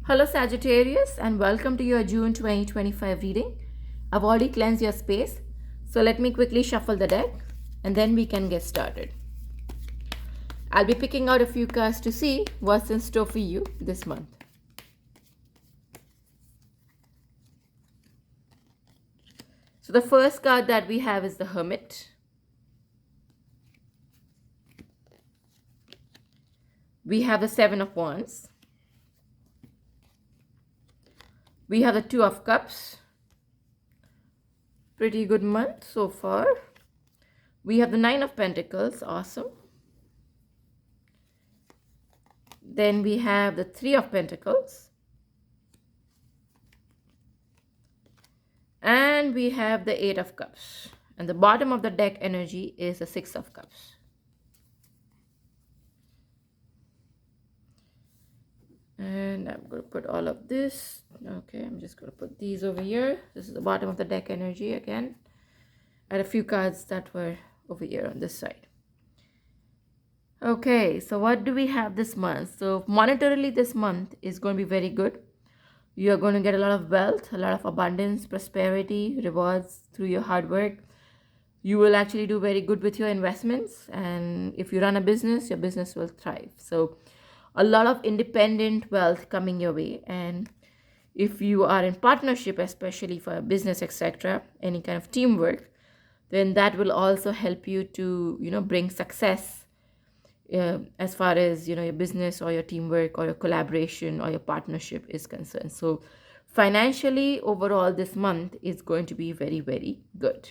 Hello Sagittarius and welcome to your June 2025 reading. I've already cleansed your space, so let me quickly shuffle the deck and then we can get started. I'll be picking out a few cards to see what's in store for you this month. So the first card that we have is the Hermit. We have the Seven of Wands. We have the Two of Cups. Pretty good month so far. We have the Nine of Pentacles. Awesome. Then we have the Three of Pentacles. And we have the Eight of Cups. And the bottom of the deck energy is the Six of Cups. And I'm going to put all of this. Okay, I'm just going to put these over here. This is the bottom of the deck energy again. I had a few cards that were over here on this side. Okay, so what do we have this month? So monetarily this month is going to be very good. You are going to get a lot of wealth, a lot of abundance, prosperity, rewards through your hard work. You will actually do very good with your investments. And if you run a business, your business will thrive. So a lot of independent wealth coming your way. And if you are in partnership, especially for a business, etc., any kind of teamwork, then that will also help you to, bring success as far as, your business or your teamwork or your collaboration or your partnership is concerned. So financially, overall, this month is going to be very, very good.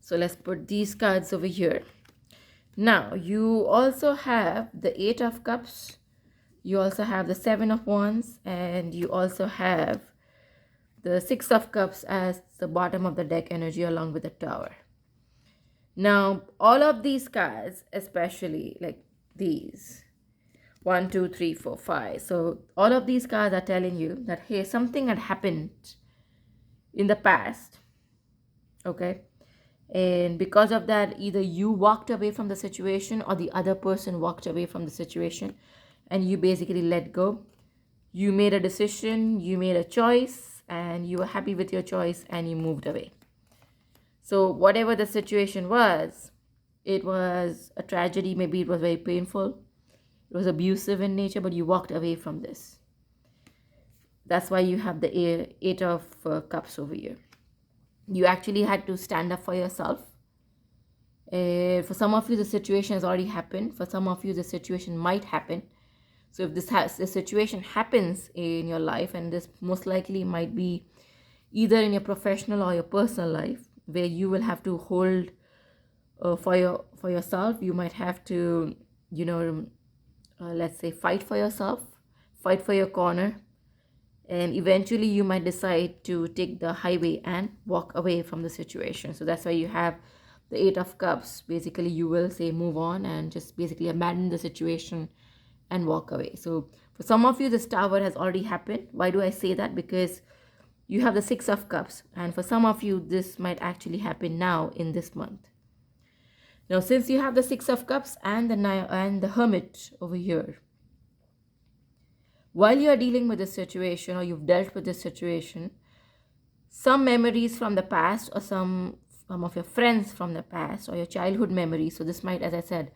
So let's put these cards over here. Now, you also have the Eight of Cups, you also have the Seven of Wands, and you also have the Six of Cups as the bottom of the deck energy along with the Tower. Now, all of these cards, especially like these, 1, 2, 3, 4, 5. So all of these cards are telling you that, hey, something had happened in the past, okay? And because of that, either you walked away from the situation or the other person walked away from the situation and you basically let go. You made a decision, you made a choice, and you were happy with your choice and you moved away. So whatever the situation was, it was a tragedy, maybe it was very painful, it was abusive in nature, but you walked away from this. That's why you have the Eight of Cups over here. You actually had to stand up for yourself. For some of you, the situation has already happened. For some of you, the situation might happen. So if the situation happens in your life, and this most likely might be either in your professional or your personal life, where you will have to hold for yourself, you might have to, let's say, fight for yourself, fight for your corner, and eventually you might decide to take the highway and walk away from the situation. So that's why you have the Eight of Cups. Basically, you will say move on and just basically abandon the situation and walk away. So for some of you, this Tower has already happened. Why do I say that? Because you have the Six of Cups, and for some of you, this might actually happen now in this month. Now, since you have the Six of Cups and the Hermit over here, while you are dealing with this situation or you've dealt with this situation, some memories from the past or some of your friends from the past or your childhood memories, so this might, as I said,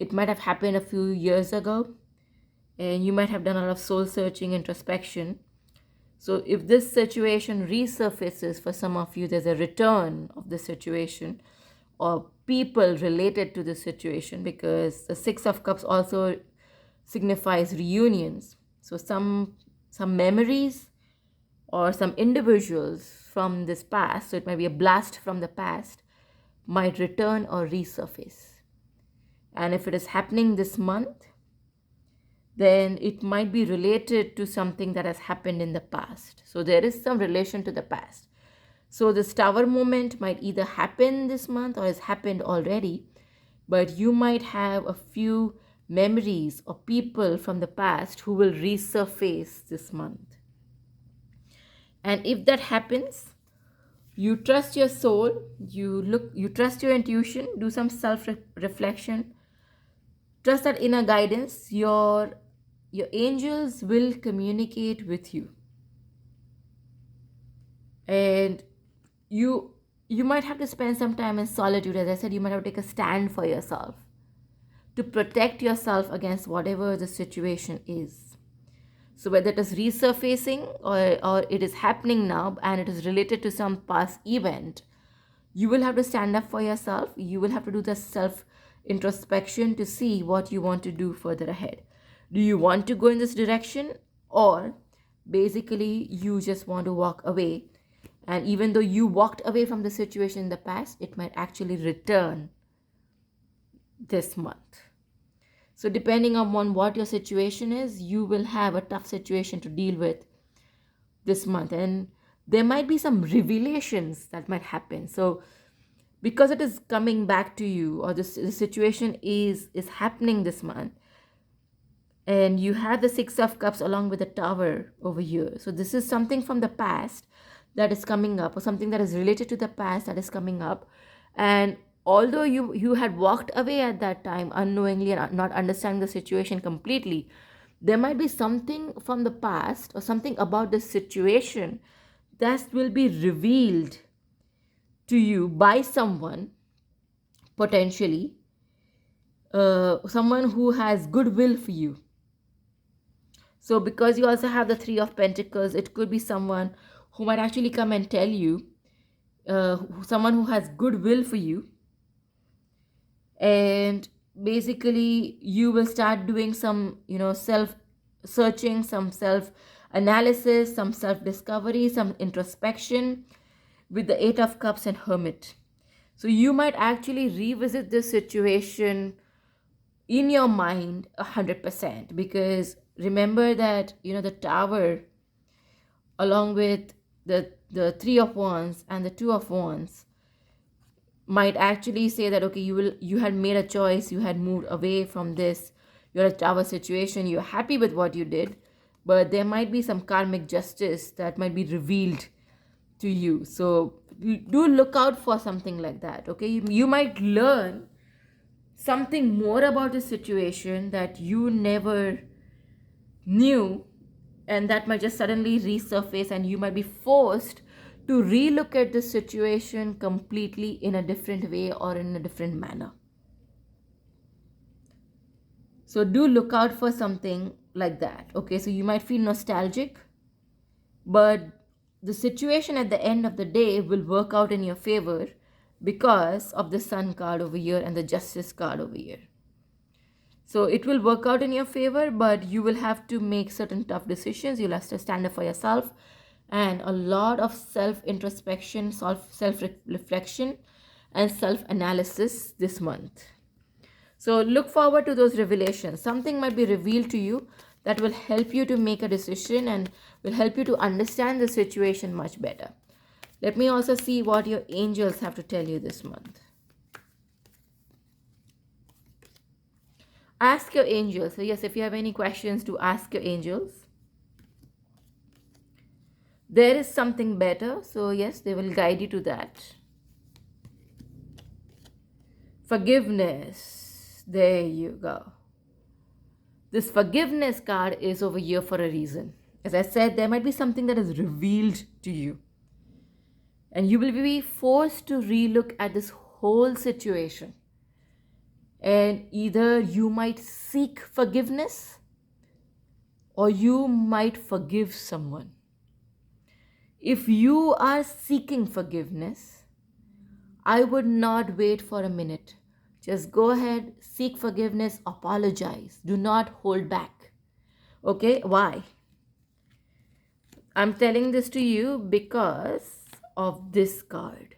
it might have happened a few years ago, and you might have done a lot of soul searching, introspection. So if this situation resurfaces for some of you, there's a return of the situation or people related to the situation, because the Six of Cups also signifies reunions. So some memories or some individuals from this past, so it might be a blast from the past, might return or resurface. And if it is happening this month, then it might be related to something that has happened in the past. So there is some relation to the past. So this Tower moment might either happen this month or has happened already, but you might have a few memories or people from the past who will resurface this month. And if that happens, you trust your soul, you trust your intuition, do some self-reflection, trust that inner guidance, your your angels will communicate with you, and you you might have to spend some time in solitude. As I said, you might have to take a stand for yourself to protect yourself against whatever the situation is. So whether it is resurfacing, or it is happening now and it is related to some past event, you will have to stand up for yourself. You will have to do the self introspection to see what you want to do further ahead. Do you want to go in this direction, or basically you just want to walk away? And even though you walked away from the situation in the past, it might actually return this month. So depending on what your situation is, you will have a tough situation to deal with this month, and there might be some revelations that might happen. So because it is coming back to you, or the situation is happening this month, and you have the Six of Cups along with the Tower over here. So this is something from the past that is coming up, or something that is related to the past that is coming up. And although you had walked away at that time unknowingly and not understanding the situation completely, there might be something from the past or something about this situation that will be revealed to you by someone, potentially someone who has goodwill for you. So because you also have the Three of Pentacles, it could be someone who might actually come and tell you, someone who has goodwill for you, and basically you will start doing some self searching, some self analysis, some self discovery, some introspection with the Eight of Cups and Hermit. So you might actually revisit this situation in your mind 100%, because remember that the Tower along with the Three of Wands and the Two of Wands might actually say that, okay, you had made a choice, you had moved away from this, you're a Tower situation, you're happy with what you did, but there might be some karmic justice that might be revealed to you. So do look out for something like that. Okay, you might learn something more about the situation that you never knew, and that might just suddenly resurface, and you might be forced to relook at the situation completely in a different way or in a different manner. So do look out for something like that. Okay, so you might feel nostalgic, but the situation at the end of the day will work out in your favor because of the Sun card over here and the Justice card over here. So it will work out in your favor, but you will have to make certain tough decisions. You'll have to stand up for yourself, and a lot of self-introspection, self-reflection, and self-analysis this month. So look forward to those revelations. Something might be revealed to you that will help you to make a decision and will help you to understand the situation much better. Let me also see what your angels have to tell you this month. Ask your angels. So yes, if you have any questions, to ask your angels. There is something better. So yes, they will guide you to that. Forgiveness. There you go. This forgiveness card is over here for a reason. As I said, there might be something that is revealed to you, and you will be forced to relook at this whole situation. And either you might seek forgiveness, or you might forgive someone. If you are seeking forgiveness, I would not wait for a minute. Just go ahead, seek forgiveness, apologize. Do not hold back. Okay, why? I'm telling this to you because of this card.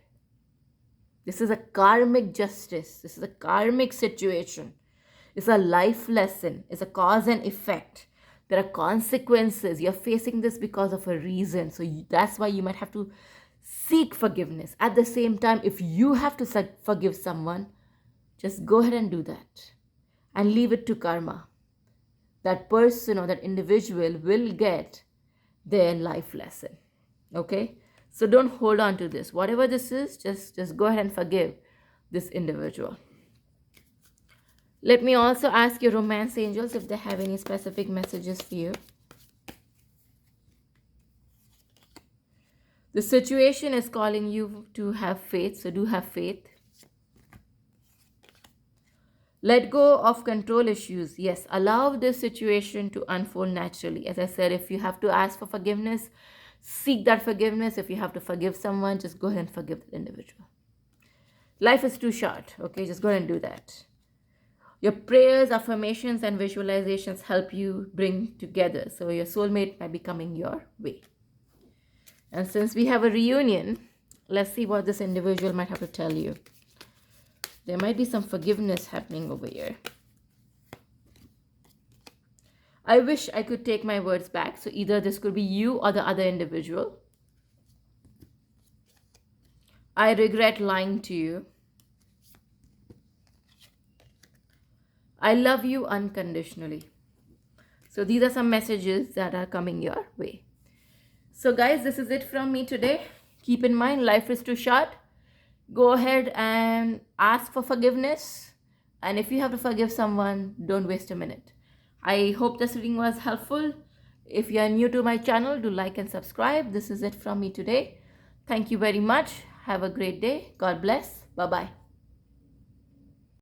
This is a karmic justice. This is a karmic situation. It's a life lesson. It's a cause and effect. There are consequences. You're facing this because of a reason. So that's why you might have to seek forgiveness. At the same time, if you have to forgive someone, just go ahead and do that. And leave it to karma. That person or that individual will get their life lesson. Okay? So don't hold on to this. Whatever this is, just go ahead and forgive this individual. Let me also ask your romance angels if they have any specific messages for you. The situation is calling you to have faith, so do have faith. Let go of control issues. Yes, allow this situation to unfold naturally. As I said, if you have to ask for forgiveness, seek that forgiveness. If you have to forgive someone, just go ahead and forgive the individual. Life is too short, okay? Just go ahead and do that. Your prayers, affirmations, and visualizations help you bring together. So your soulmate might be coming your way. And since we have a reunion, let's see what this individual might have to tell you. There might be some forgiveness happening over here. I wish I could take my words back. So either this could be you or the other individual. I regret lying to you. I love you unconditionally. So these are some messages that are coming your way. So guys, this is it from me today. Keep in mind, life is too short. Go ahead and ask for forgiveness. And if you have to forgive someone, don't waste a minute. I hope this reading was helpful. If you are new to my channel, do like and subscribe. This is it from me today. Thank you very much. Have a great day. God bless. Bye-bye.